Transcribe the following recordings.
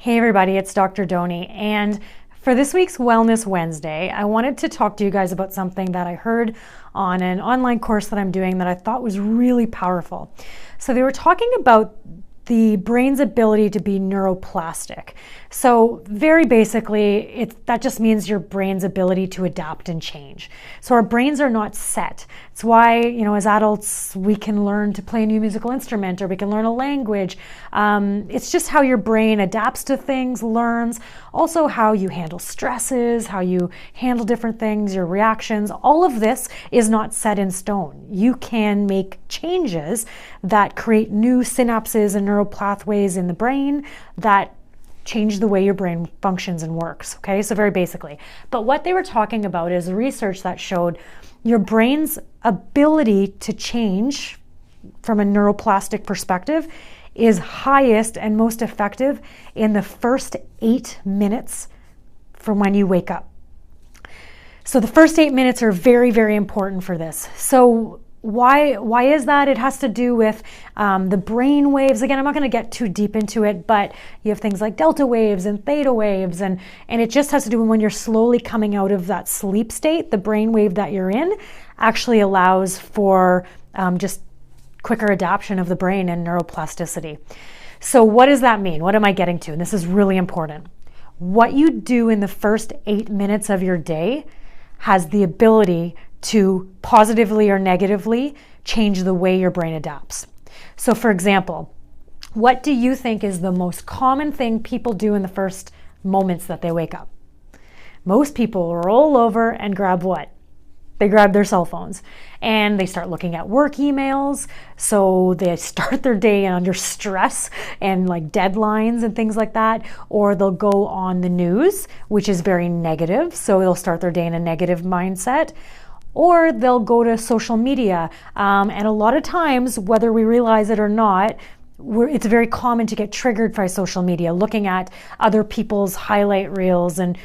Hey everybody, it's Dr. Doni, and for this week's Wellness Wednesday, I wanted to talk to you guys about something that I heard on an online course that I'm doing that I thought was really powerful. So they were talking about the brain's ability to be neuroplastic. So very basically, that just means your brain's ability to adapt and change. So our brains are not set. It's why, as adults, we can learn to play a new musical instrument or we can learn a language. It's just how your brain adapts to things, learns, also how you handle stresses, how you handle different things, your reactions. All of this is not set in stone. You can make changes that create new synapses and neural pathways in the brain that change the way your brain functions and works. Okay, so very basically. But what they were talking about is research that showed your brain's ability to change from a neuroplastic perspective is highest and most effective in the first 8 minutes from when you wake up. So the first 8 minutes are very, very important for this. So why is that? It has to do with the brain waves. Again, I'm not going to get too deep into it, but you have things like delta waves and theta waves, and it just has to do with when you're slowly coming out of that sleep state, the brain wave that you're in actually allows for just quicker adaptation of the brain and neuroplasticity. So what does that mean? What am I getting to? And this is really important. What you do in the first 8 minutes of your day has the ability to positively or negatively change the way your brain adapts. So for example, what do you think is the most common thing people do in the first moments that they wake up? Most people roll over and grab what? They grab their cell phones and they start looking at work emails. So they start their day under stress and like deadlines and things like that. Or they'll go on the news, which is very negative. So they'll start their day in a negative mindset. Or they'll go to social media. And a lot of times, whether we realize it or not, it's very common to get triggered by social media, looking at other people's highlight reels and,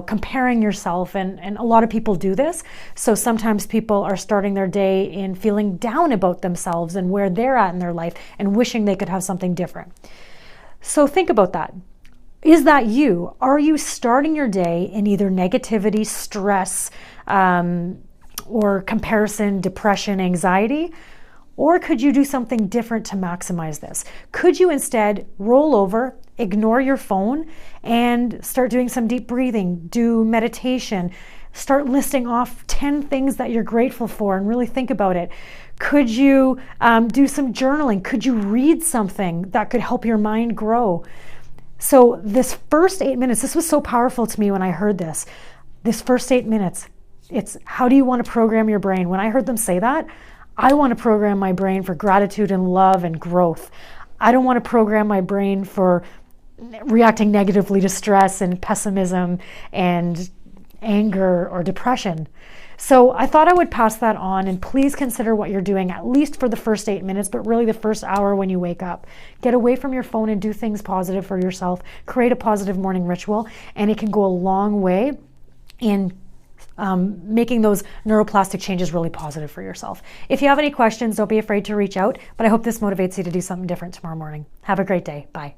comparing yourself. And a lot of people do this. So sometimes people are starting their day in feeling down about themselves and where they're at in their life and wishing they could have something different. So think about that. Is that you? Are you starting your day in either negativity, stress, or comparison, depression, anxiety? Or could you do something different to maximize this? Could you instead roll over, ignore your phone, and start doing some deep breathing, do meditation, start listing off 10 things that you're grateful for and really think about it? Could you do some journaling? Could you read something that could help your mind grow? So this first 8 minutes, this was so powerful to me when I heard this. This first 8 minutes, it's how do you want to program your brain? When I heard them say that, I want to program my brain for gratitude and love and growth. I don't want to program my brain for reacting negatively to stress and pessimism and anger or depression. So I thought I would pass that on, and please consider what you're doing, at least for the first 8 minutes, but really the first hour when you wake up. Get away from your phone and do things positive for yourself. Create a positive morning ritual, and it can go a long way in making those neuroplastic changes really positive for yourself. If you have any questions, don't be afraid to reach out, but I hope this motivates you to do something different tomorrow morning. Have a great day. Bye.